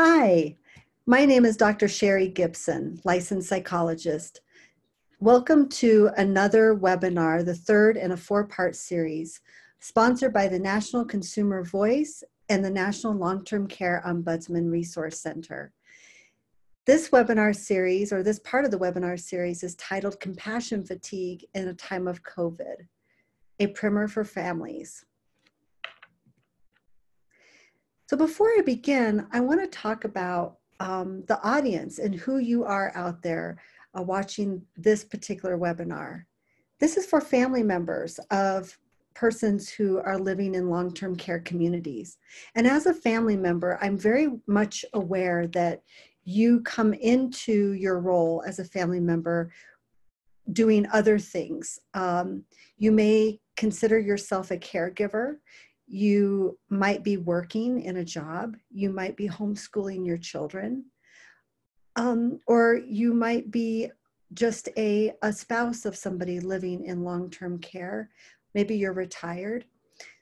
Hi, my name is Dr. Sherry Gibson, licensed psychologist. Welcome to another webinar, the third in a four-part series, sponsored by the National Consumer Voice and the National Long-Term Care Ombudsman Resource Center. This webinar series, or this part of the webinar series, is titled Compassion Fatigue in a Time of COVID, a primer for families. So before I begin, I want to talk about the audience and who you are out there watching this particular webinar. This is for family members of persons who are living in long-term care communities. And as a family member, I'm very much aware that you come into your role as a family member doing other things. You may consider yourself a caregiver. You might be working in a job, you might be homeschooling your children, or you might be just a spouse of somebody living in long-term care. Maybe you're retired.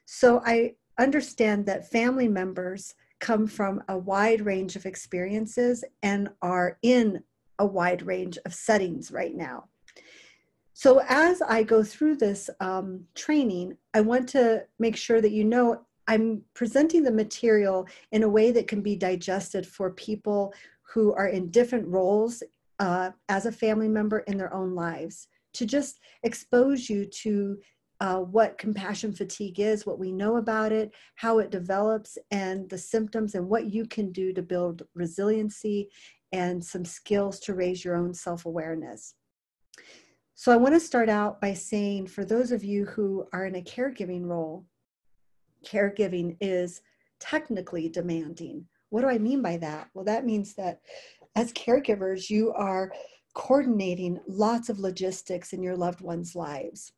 So I understand that family members come from a wide range of experiences and are in a wide range of settings right now. So as I go through this training, I want to make sure that you know I'm presenting the material in a way that can be digested for people who are in different roles as a family member in their own lives, to just expose you to what compassion fatigue is, what we know about it, how it develops, and the symptoms, and what you can do to build resiliency and some skills to raise your own self-awareness. So I want to start out by saying, for those of you who are in a caregiving role, caregiving is technically demanding. What do I mean by that? Well, that means that as caregivers, you are coordinating lots of logistics in your loved ones' lives.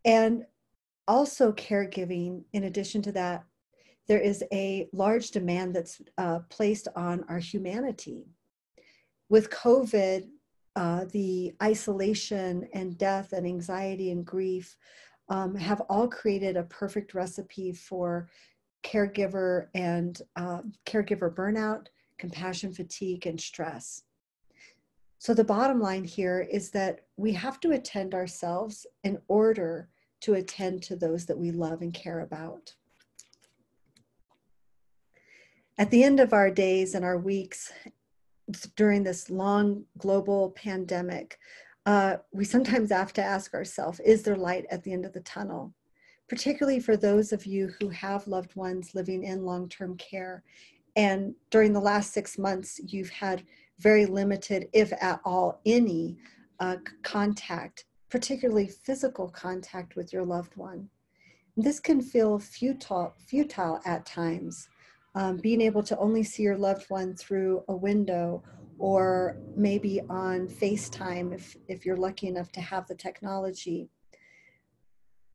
And also caregiving, in addition to that, there is a large demand that's placed on our humanity. With COVID, the isolation and death and anxiety and grief have all created a perfect recipe for caregiver and caregiver burnout, compassion fatigue, and stress. So the bottom line here is that we have to attend ourselves in order to attend to those that we love and care about. At the end of our days and our weeks, during this long global pandemic, we sometimes have to ask ourselves, is there light at the end of the tunnel? Particularly for those of you who have loved ones living in long-term care. And during the last 6 months, you've had very limited, if at all, any contact, particularly physical contact with your loved one. This can feel futile at times. Being able to only see your loved one through a window, or maybe on FaceTime if you're lucky enough to have the technology.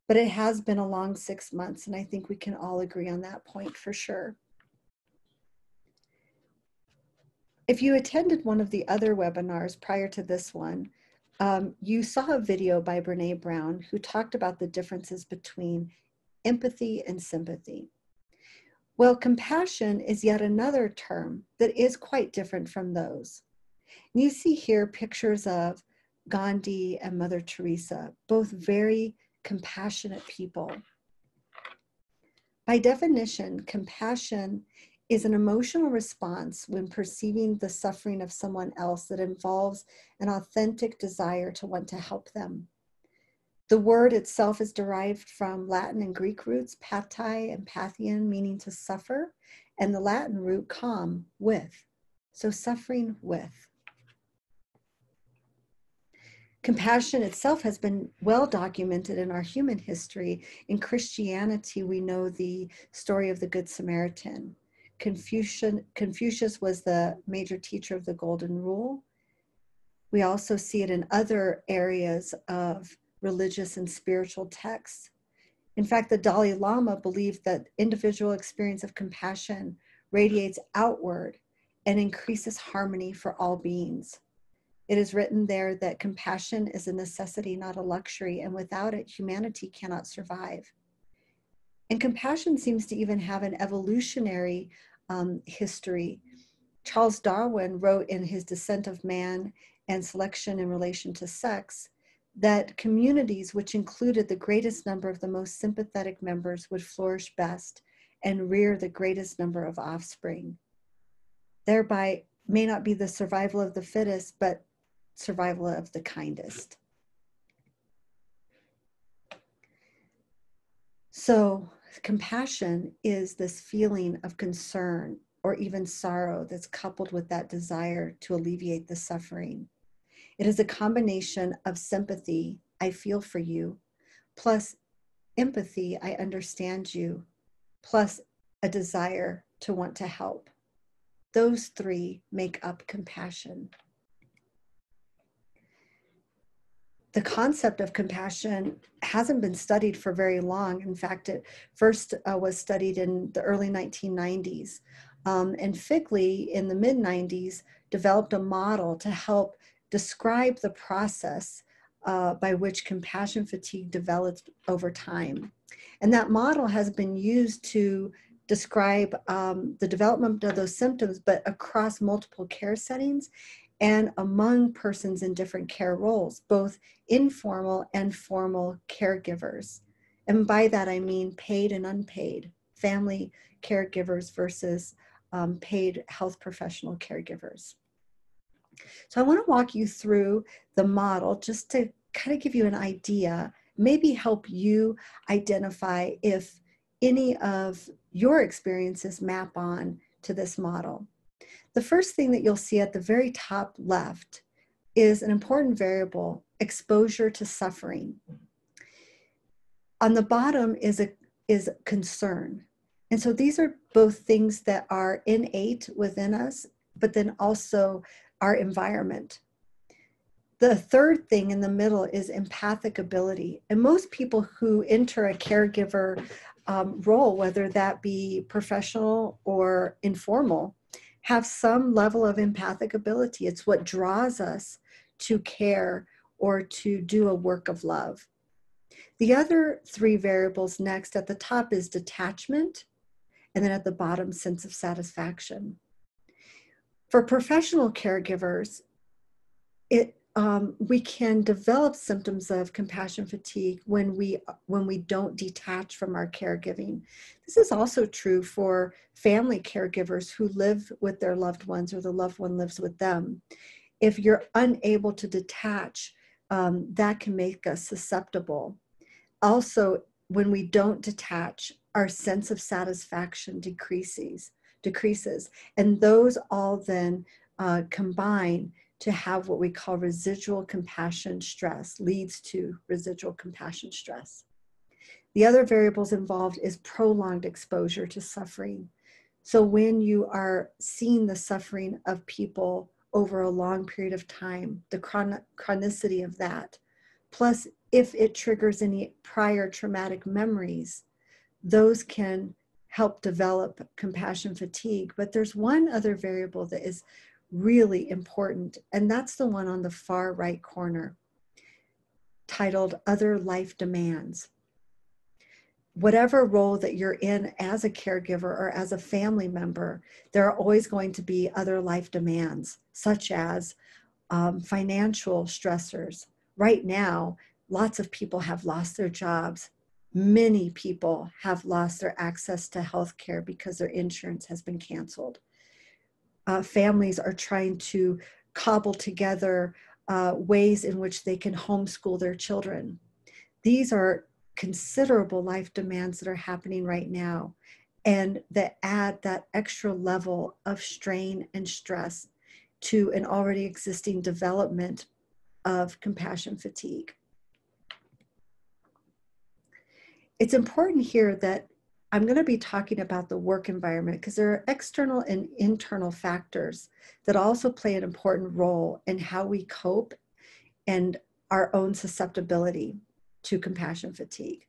But it has been a long 6 months, and I think we can all agree on that point for sure. If you attended one of the other webinars prior to this one, you saw a video by Brene Brown who talked about the differences between empathy and sympathy. Well, compassion is yet another term that is quite different from those. And you see here pictures of Gandhi and Mother Teresa, both very compassionate people. By definition, compassion is an emotional response when perceiving the suffering of someone else that involves an authentic desire to want to help them. The word itself is derived from Latin and Greek roots, pathai and pathian, meaning to suffer, and the Latin root com, with. So suffering with. Compassion itself has been well documented in our human history. In Christianity, we know the story of the Good Samaritan. Confucius was the major teacher of the Golden Rule. We also see it in other areas of religious and spiritual texts. In fact, the Dalai Lama believed that individual experience of compassion radiates outward and increases harmony for all beings. It is written there that compassion is a necessity, not a luxury, and without it, humanity cannot survive. And compassion seems to even have an evolutionary history. Charles Darwin wrote in his Descent of Man and Selection in Relation to Sex that communities which included the greatest number of the most sympathetic members would flourish best and rear the greatest number of offspring. Thereby may not be the survival of the fittest, but survival of the kindest. So compassion is this feeling of concern or even sorrow that's coupled with that desire to alleviate the suffering. It is a combination of sympathy, I feel for you, plus empathy, I understand you, plus a desire to want to help. Those three make up compassion. The concept of compassion hasn't been studied for very long. In fact, it first was studied in the early 1990s. And Figley in the mid-90s developed a model to help describe the process by which compassion fatigue developed over time. And that model has been used to describe the development of those symptoms, but across multiple care settings and among persons in different care roles, both informal and formal caregivers. And by that, I mean paid and unpaid, family caregivers versus paid health professional caregivers. So I want to walk you through the model just to kind of give you an idea, maybe help you identify if any of your experiences map on to this model. The first thing that you'll see at the very top left is an important variable, exposure to suffering. On the bottom is concern. And so these are both things that are innate within us, but then also our environment. The third thing in the middle is empathic ability. And most people who enter a caregiver role, whether that be professional or informal, have some level of empathic ability. It's what draws us to care or to do a work of love. The other three variables next at the top is detachment, and then at the bottom, sense of satisfaction. For professional caregivers, we can develop symptoms of compassion fatigue when we don't detach from our caregiving. This is also true for family caregivers who live with their loved ones or the loved one lives with them. If you're unable to detach, that can make us susceptible. Also, when we don't detach, our sense of satisfaction decreases, and those all then combine to have what we call residual compassion stress, leads to residual compassion stress. The other variables involved is prolonged exposure to suffering. So when you are seeing the suffering of people over a long period of time, the chronicity of that, plus if it triggers any prior traumatic memories, those can help develop compassion fatigue. But there's one other variable that is really important, and that's the one on the far right corner, titled Other Life Demands. Whatever role that you're in as a caregiver or as a family member, there are always going to be other life demands, such as financial stressors. Right now, lots of people have lost their jobs. Many people have lost their access to health care because their insurance has been canceled. Families are trying to cobble together ways in which they can homeschool their children. These are considerable life demands that are happening right now, and that add that extra level of strain and stress to an already existing development of compassion fatigue. It's important here that I'm going to be talking about the work environment because there are external and internal factors that also play an important role in how we cope and our own susceptibility to compassion fatigue.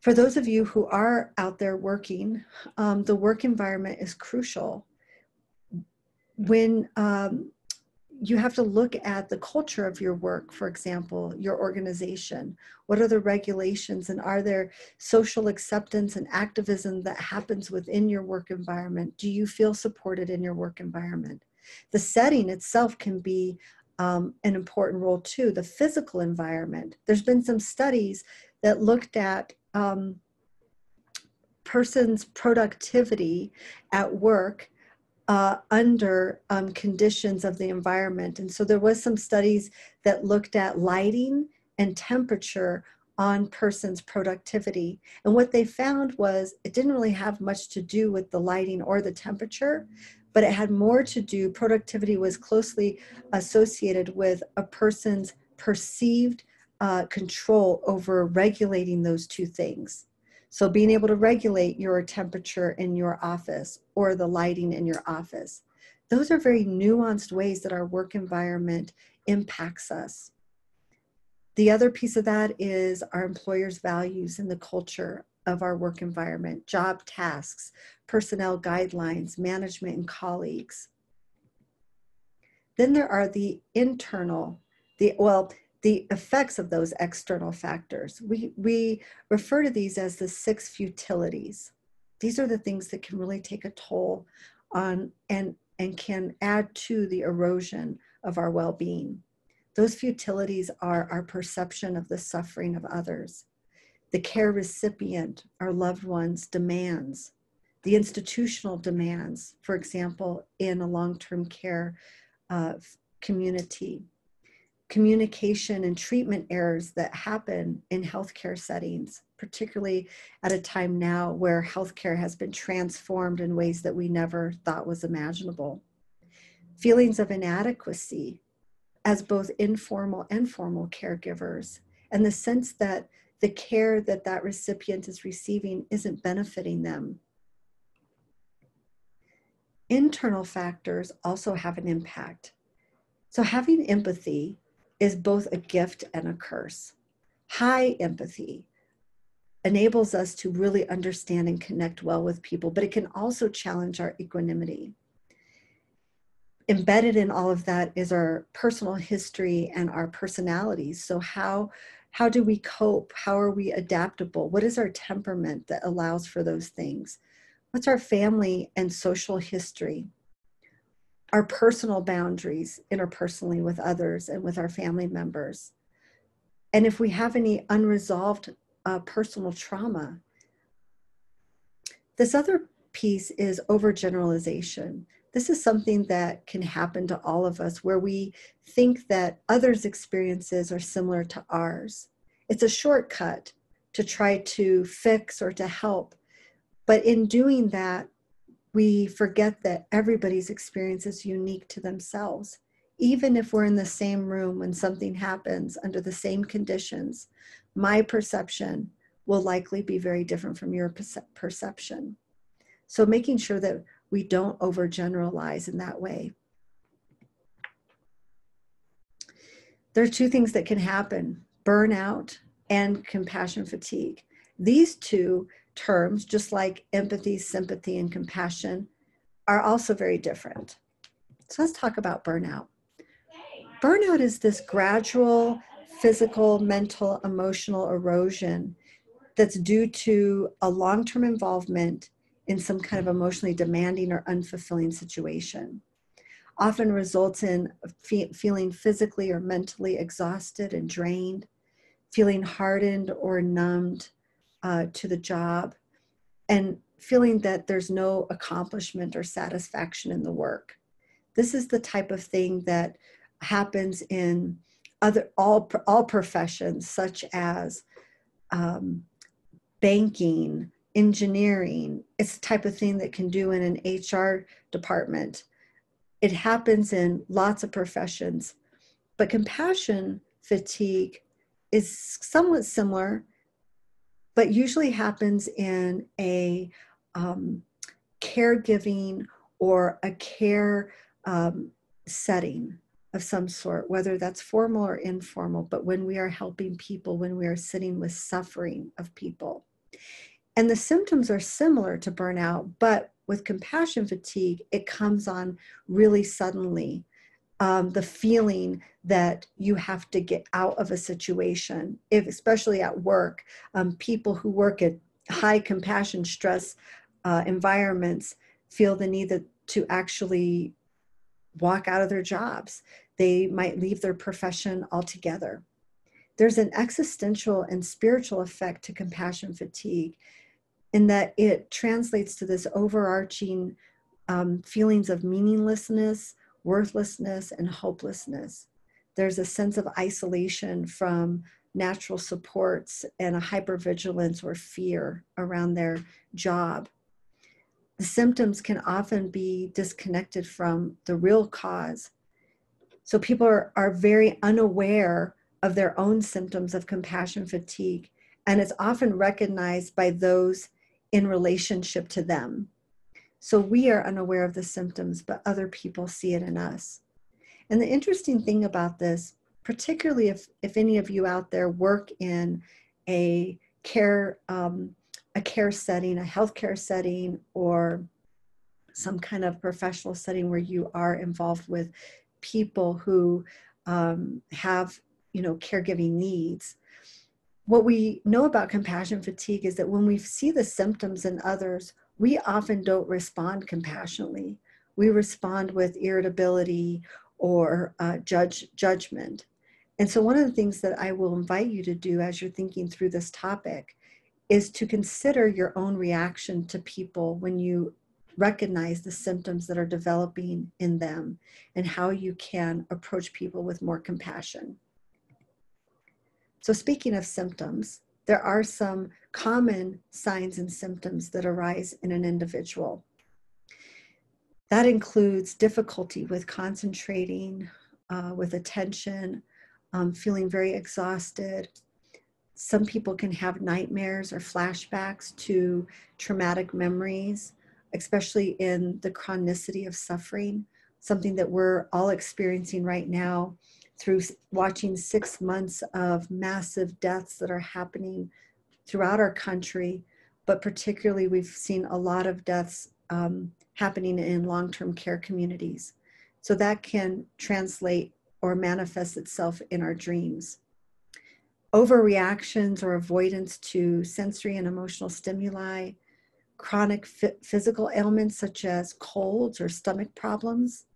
For those of you who are out there working, the work environment is crucial. When you have to look at the culture of your work, for example, your organization. What are the regulations, and are there social acceptance and activism that happens within your work environment? Do you feel supported in your work environment? The setting itself can be an important role too, the physical environment. There's been some studies that looked at person's productivity at work under conditions of the environment. And so there was some studies that looked at lighting and temperature on person's productivity. And what they found was it didn't really have much to do with the lighting or the temperature, but it had more to do, productivity was closely associated with a person's perceived control over regulating those two things. So being able to regulate your temperature in your office or the lighting in your office. Those are very nuanced ways that our work environment impacts us. The other piece of that is our employer's values and the culture of our work environment, job tasks, personnel guidelines, management and colleagues. Then there are the internal, the effects of those external factors. We refer to these as the 6 futilities. These are the things that can really take a toll on and can add to the erosion of our well-being. Those futilities are our perception of the suffering of others, the care recipient, our loved ones' demands, the institutional demands, for example, in a long-term care community, communication and treatment errors that happen in healthcare settings, particularly at a time now where healthcare has been transformed in ways that we never thought was imaginable. Feelings of inadequacy as both informal and formal caregivers, and the sense that the care that that recipient is receiving isn't benefiting them. Internal factors also have an impact. So having empathy is both a gift and a curse. High empathy enables us to really understand and connect well with people, but it can also challenge our equanimity. Embedded in all of that is our personal history and our personalities. So how do we cope? How are we adaptable? What is our temperament that allows for those things? What's our family and social history? Our personal boundaries interpersonally with others and with our family members. And if we have any unresolved personal trauma. This other piece is overgeneralization. This is something that can happen to all of us where we think that others' experiences are similar to ours. It's a shortcut to try to fix or to help. But in doing that, we forget that everybody's experience is unique to themselves. Even if we're in the same room when something happens under the same conditions, my perception will likely be very different from your perception. So making sure that we don't overgeneralize in that way. There are two things that can happen: burnout and compassion fatigue. These two terms, just like empathy, sympathy, and compassion, are also very different. So let's talk about burnout. Burnout is this gradual physical, mental, emotional erosion that's due to a long-term involvement in some kind of emotionally demanding or unfulfilling situation. Often results in feeling physically or mentally exhausted and drained, feeling hardened or numbed to the job, and feeling that there's no accomplishment or satisfaction in the work. This is the type of thing that happens in all professions, such as banking, engineering. It's the type of thing that can do in an HR department. It happens in lots of professions, but compassion fatigue is somewhat similar, but usually happens in a caregiving or a care setting of some sort, whether that's formal or informal, but when we are helping people, when we are sitting with suffering of people. And the symptoms are similar to burnout, but with compassion fatigue, it comes on really suddenly. the feeling that you have to get out of a situation, if, especially at work. People who work at high compassion stress environments feel the need to actually walk out of their jobs. They might leave their profession altogether. There's an existential and spiritual effect to compassion fatigue in that it translates to this overarching feelings of meaninglessness, worthlessness, and hopelessness. There's a sense of isolation from natural supports and a hypervigilance or fear around their job. The symptoms can often be disconnected from the real cause. So people are very unaware of their own symptoms of compassion fatigue, and it's often recognized by those in relationship to them. So we are unaware of the symptoms, but other people see it in us. And the interesting thing about this, particularly if any of you out there work in a care setting, a healthcare setting, or some kind of professional setting where you are involved with people who have, caregiving needs. What we know about compassion fatigue is that when we see the symptoms in others, we often don't respond compassionately. We respond with irritability or judgment. And so one of the things that I will invite you to do as you're thinking through this topic is to consider your own reaction to people when you recognize the symptoms that are developing in them and how you can approach people with more compassion. So speaking of symptoms, there are some common signs and symptoms that arise in an individual. That includes difficulty with concentrating, with attention, feeling very exhausted. Some people can have nightmares or flashbacks to traumatic memories, especially in the chronicity of suffering, something that we're all experiencing right now through watching 6 months of massive deaths that are happening throughout our country, but particularly we've seen a lot of deaths happening in long-term care communities. So that can translate or manifest itself in our dreams. Overreactions or avoidance to sensory and emotional stimuli, chronic physical ailments such as colds or stomach problems,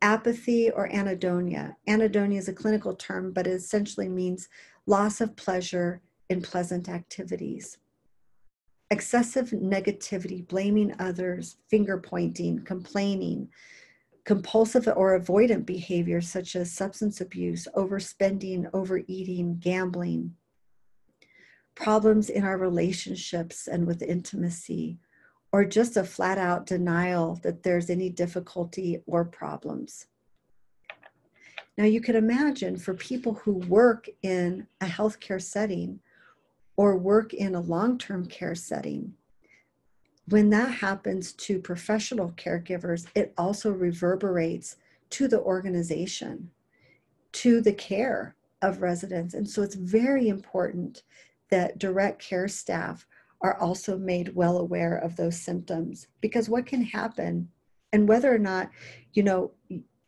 apathy or anhedonia. Anhedonia is a clinical term, but it essentially means loss of pleasure in pleasant activities. Excessive negativity, blaming others, finger pointing, complaining, compulsive or avoidant behaviors such as substance abuse, overspending, overeating, gambling, problems in our relationships and with intimacy, or just a flat out denial that there's any difficulty or problems. Now you can imagine for people who work in a healthcare setting or work in a long-term care setting, when that happens to professional caregivers, it also reverberates to the organization, to the care of residents. And so it's very important that direct care staff are also made well aware of those symptoms, because what can happen, and whether or not,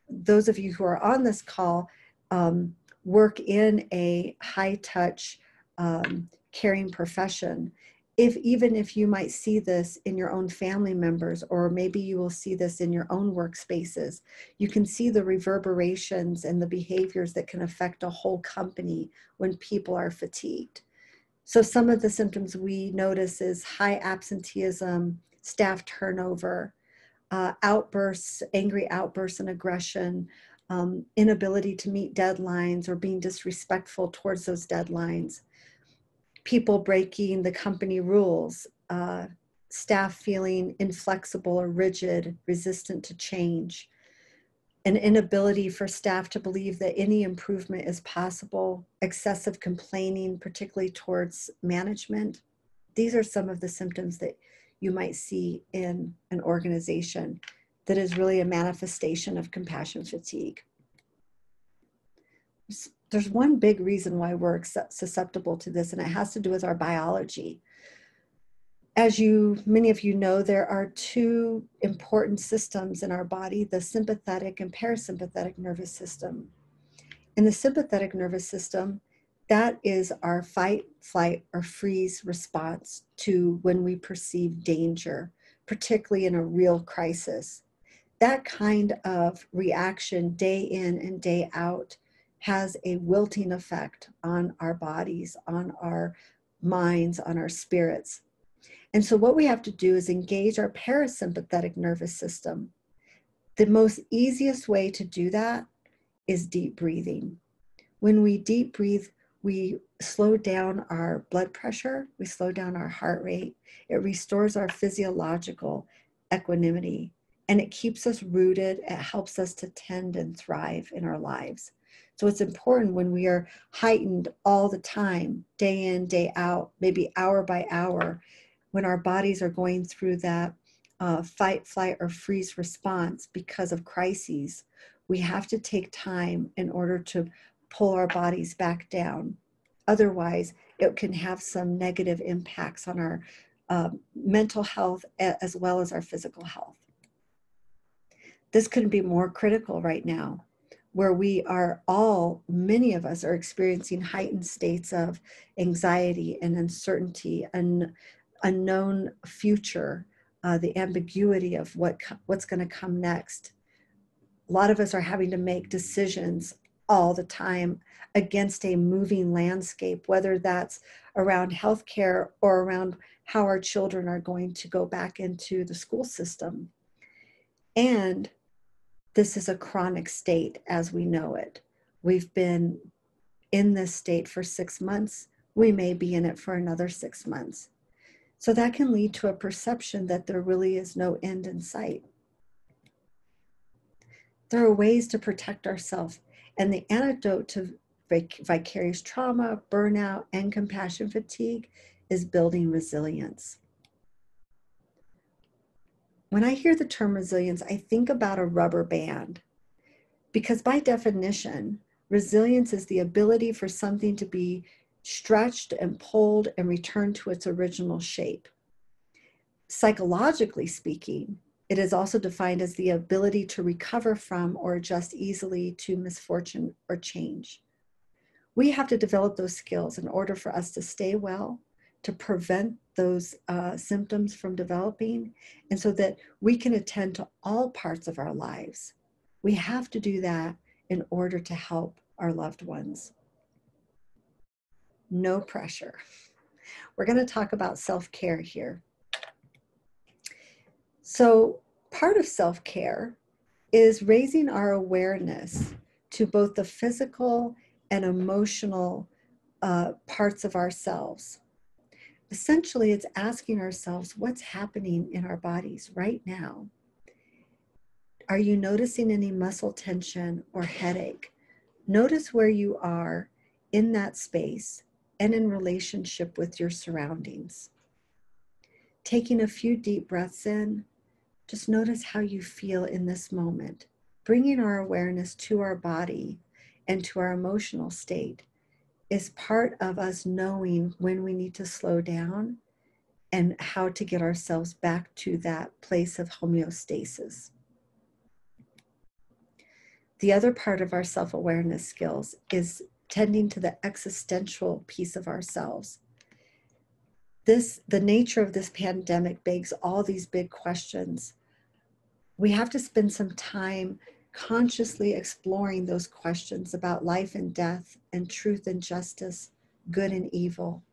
those of you who are on this call work in a high-touch caring profession, even if you might see this in your own family members, or maybe you will see this in your own workspaces, you can see the reverberations and the behaviors that can affect a whole company when people are fatigued. So some of the symptoms we notice is high absenteeism, staff turnover, outbursts, angry outbursts and aggression, inability to meet deadlines or being disrespectful towards those deadlines, people breaking the company rules, staff feeling inflexible or rigid, resistant to change, an inability for staff to believe that any improvement is possible, excessive complaining, particularly towards management. These are some of the symptoms that you might see in an organization that is really a manifestation of compassion fatigue. There's one big reason why we're susceptible to this, and it has to do with our biology. As many of you know, there are two important systems in our body, the sympathetic and parasympathetic nervous system. In the sympathetic nervous system, that is our fight, flight, or freeze response to when we perceive danger, particularly in a real crisis. That kind of reaction day in and day out has a wilting effect on our bodies, on our minds, on our spirits. And so what we have to do is engage our parasympathetic nervous system. The most easiest way to do that is deep breathing. When we deep breathe, we slow down our blood pressure, we slow down our heart rate, it restores our physiological equanimity, and it keeps us rooted. It helps us to tend and thrive in our lives. So it's important when we are heightened all the time, day in, day out, maybe hour by hour, when our bodies are going through that fight, flight, or freeze response because of crises, we have to take time in order to pull our bodies back down. Otherwise, it can have some negative impacts on our mental health as well as our physical health. This can be more critical right now, where many of us are experiencing heightened states of anxiety and uncertainty and unknown future, the ambiguity of what's going to come next. A lot of us are having to make decisions all the time against a moving landscape, whether that's around healthcare or around how our children are going to go back into the school system. And this is a chronic state as we know it. We've been in this state for 6 months. We may be in it for another 6 months. So that can lead to a perception that there really is no end in sight. There are ways to protect ourselves, and the antidote to vicarious trauma, burnout, and compassion fatigue is building resilience. When I hear the term resilience, I think about a rubber band, because by definition, resilience is the ability for something to be stretched and pulled and returned to its original shape. Psychologically speaking, it is also defined as the ability to recover from or adjust easily to misfortune or change. We have to develop those skills in order for us to stay well, to prevent those symptoms from developing, and so that we can attend to all parts of our lives. We have to do that in order to help our loved ones. No pressure. We're going to talk about self-care here. So part of self-care is raising our awareness to both the physical and emotional parts of ourselves. Essentially, it's asking ourselves what's happening in our bodies right now. Are you noticing any muscle tension or headache? Notice where you are in that space and in relationship with your surroundings. Taking a few deep breaths in, just notice how you feel in this moment. Bringing our awareness to our body and to our emotional state is part of us knowing when we need to slow down and how to get ourselves back to that place of homeostasis. The other part of our self-awareness skills is tending to the existential piece of ourselves. The nature of this pandemic begs all these big questions. We have to spend some time consciously exploring those questions about life and death and truth and justice, good and evil.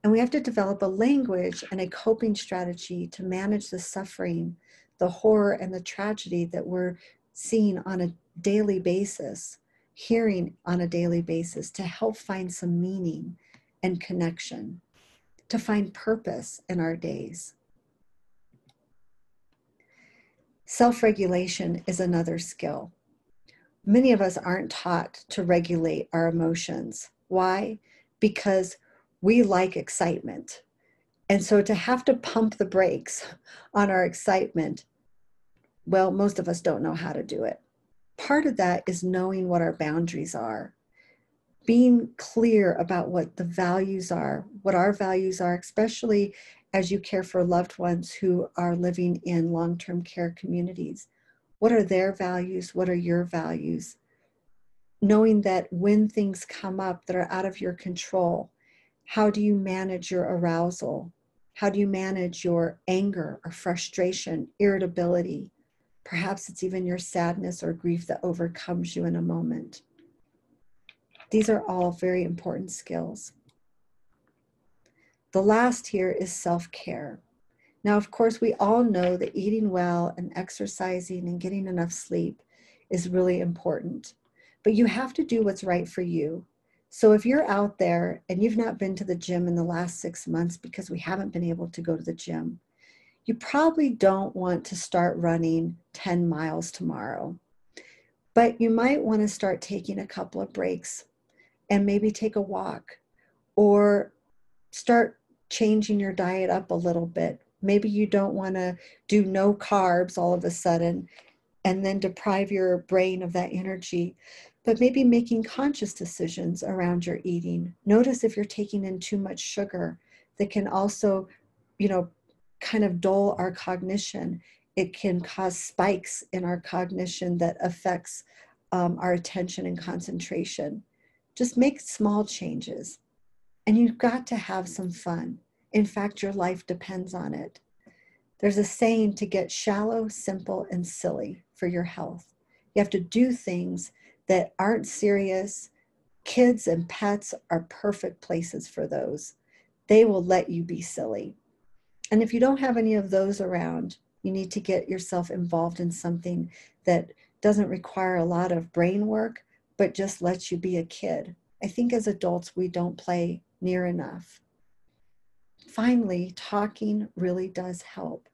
And we have to develop a language and a coping strategy to manage the suffering, the horror, and the tragedy that we're seeing on a daily basis, hearing on a daily basis, to help find some meaning and connection, to find purpose in our days. Self-regulation is another skill. Many of us aren't taught to regulate our emotions. Why? Because we like excitement. And so to have to pump the brakes on our excitement, well, most of us don't know how to do it. Part of that is knowing what our boundaries are, being clear about what the values are, what our values are, especially as you care for loved ones who are living in long-term care communities. What are their values? What are your values? Knowing that when things come up that are out of your control, how do you manage your arousal? How do you manage your anger or frustration, irritability? Perhaps it's even your sadness or grief that overcomes you in a moment. These are all very important skills. The last here is self-care. Now, of course, we all know that eating well and exercising and getting enough sleep is really important, but you have to do what's right for you. So if you're out there and you've not been to the gym in the last 6 months because we haven't been able to go to the gym, you probably don't want to start running 10 miles tomorrow, but you might want to start taking a couple of breaks and maybe take a walk or start changing your diet up a little bit. Maybe you don't want to do no carbs all of a sudden and then deprive your brain of that energy, but maybe making conscious decisions around your eating. Notice if you're taking in too much sugar that can also, kind of dull our cognition. It can cause spikes in our cognition that affects our attention and concentration. Just make small changes. And you've got to have some fun. In fact, your life depends on it. There's a saying to get shallow, simple, and silly for your health. You have to do things that aren't serious. Kids and pets are perfect places for those. They will let you be silly. And if you don't have any of those around, you need to get yourself involved in something that doesn't require a lot of brain work, but just lets you be a kid. I think as adults, we don't play near enough. Finally, talking really does help,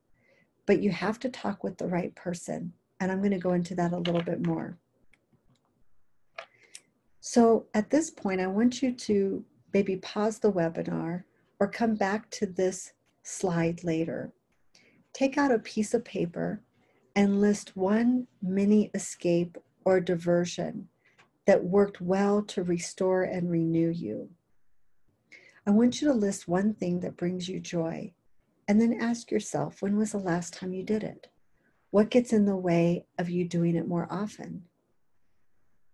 but you have to talk with the right person. And I'm going to go into that a little bit more. So at this point, I want you to maybe pause the webinar or come back to this slide later. Take out a piece of paper and list one mini escape or diversion that worked well to restore and renew you. I want you to list one thing that brings you joy, and then ask yourself, when was the last time you did it? What gets in the way of you doing it more often?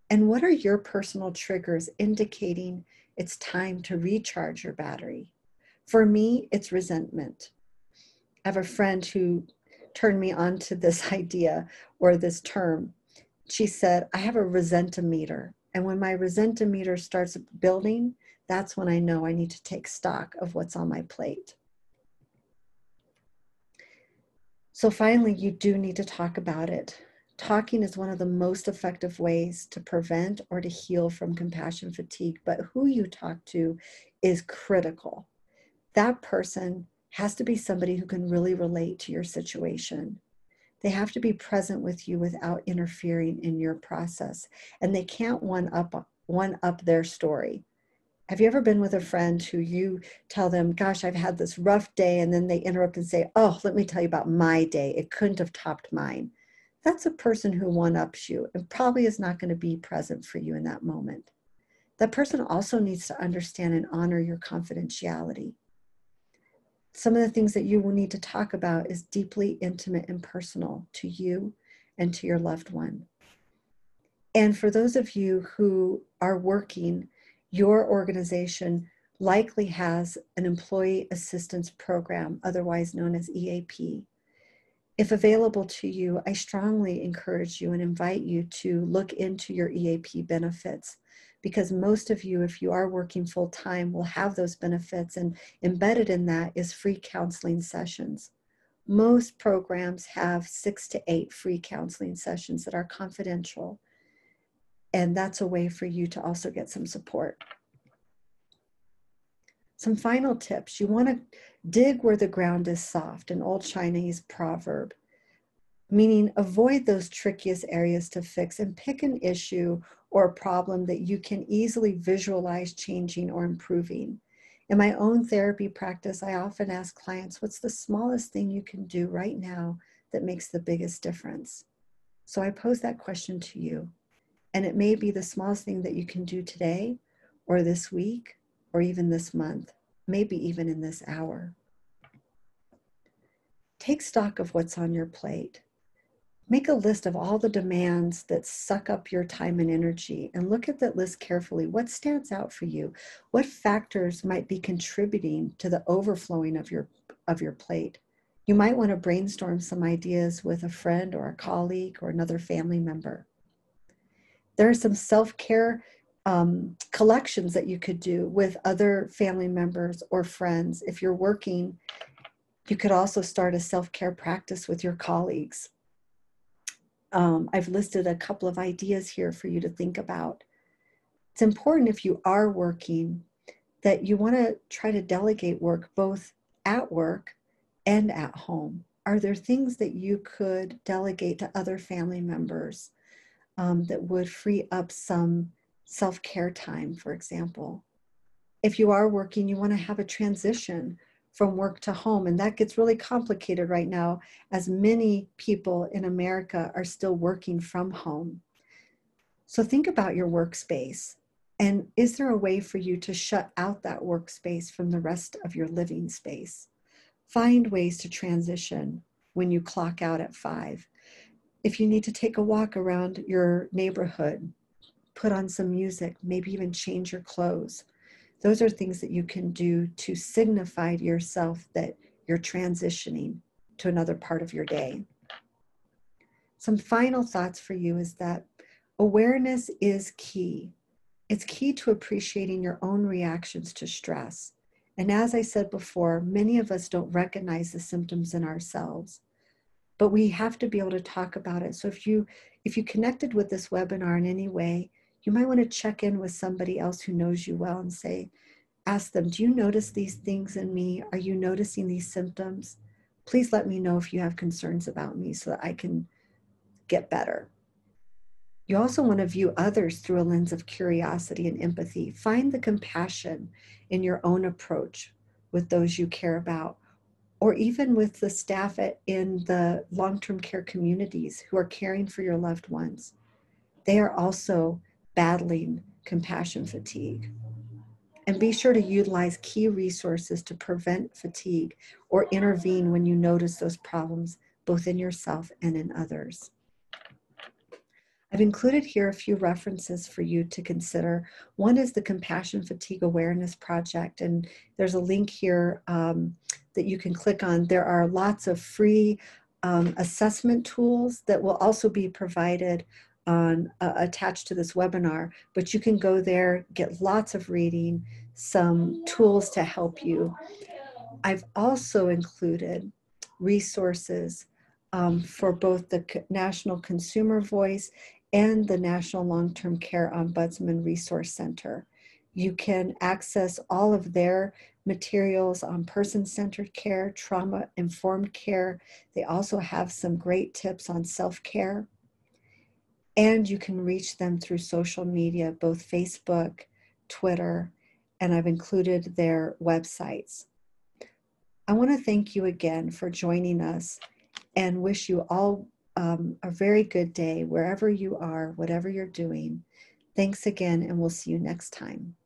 And what are your personal triggers indicating it's time to recharge your battery? For me, it's resentment. I have a friend who turned me on to this idea or this term. She said, I have a resentimeter. And when my resentimeter starts building, that's when I know I need to take stock of what's on my plate. So finally, you do need to talk about it. Talking is one of the most effective ways to prevent or to heal from compassion fatigue, but who you talk to is critical. That person has to be somebody who can really relate to your situation. They have to be present with you without interfering in your process, and they can't one up their story. Have you ever been with a friend who you tell them, gosh, I've had this rough day, and then they interrupt and say, oh, let me tell you about my day. It couldn't have topped mine. That's a person who one-ups you and probably is not going to be present for you in that moment. That person also needs to understand and honor your confidentiality. Some of the things that you will need to talk about is deeply intimate and personal to you and to your loved one. And for those of you who are working, your organization likely has an employee assistance program, otherwise known as EAP. If available to you, I strongly encourage you and invite you to look into your EAP benefits, because most of you, if you are working full-time, will have those benefits, and embedded in that is free counseling sessions. Most programs have 6 to 8 free counseling sessions that are confidential, and that's a way for you to also get some support. Some final tips. You want to dig where the ground is soft, an old Chinese proverb, meaning avoid those trickiest areas to fix and pick an issue or a problem that you can easily visualize changing or improving. In my own therapy practice, I often ask clients, what's the smallest thing you can do right now that makes the biggest difference? So I pose that question to you. And it may be the smallest thing that you can do today or this week or even this month, maybe even in this hour. Take stock of what's on your plate. Make a list of all the demands that suck up your time and energy and look at that list carefully. What stands out for you? What factors might be contributing to the overflowing of your plate? You might want to brainstorm some ideas with a friend or a colleague or another family member. There are some self-care collections that you could do with other family members or friends. If you're working, you could also start a self-care practice with your colleagues. I've listed a couple of ideas here for you to think about. It's important if you are working that you want to try to delegate work both at work and at home. Are there things that you could delegate to other family members that would free up some self-care time, for example? If you are working, you want to have a transition from work to home. And that gets really complicated right now as many people in America are still working from home. So think about your workspace. And is there a way for you to shut out that workspace from the rest of your living space? Find ways to transition when you clock out at 5. If you need to take a walk around your neighborhood, put on some music, maybe even change your clothes. Those are things that you can do to signify to yourself that you're transitioning to another part of your day. Some final thoughts for you is that awareness is key. It's key to appreciating your own reactions to stress. And as I said before, many of us don't recognize the symptoms in ourselves, but we have to be able to talk about it. So if you connected with this webinar in any way, you might want to check in with somebody else who knows you well and ask them, do you notice these things in me? Are you noticing these symptoms? Please let me know if you have concerns about me so that I can get better. You also want to view others through a lens of curiosity and empathy. Find the compassion in your own approach with those you care about, or even with the staff in the long-term care communities who are caring for your loved ones. They are also battling compassion fatigue. And be sure to utilize key resources to prevent fatigue or intervene when you notice those problems, both in yourself and in others. I've included here a few references for you to consider. One is the Compassion Fatigue Awareness Project, and there's a link here that you can click on. There are lots of free assessment tools that will also be provided attached to this webinar, but you can go there, get lots of reading, some tools to help you. I've also included resources for both the National Consumer Voice and the National Long-Term Care Ombudsman Resource Center. You can access all of their materials on person-centered care, trauma-informed care. They also have some great tips on self-care. And you can reach them through social media, both Facebook, Twitter, and I've included their websites. I want to thank you again for joining us and wish you all a very good day wherever you are, whatever you're doing. Thanks again, and we'll see you next time.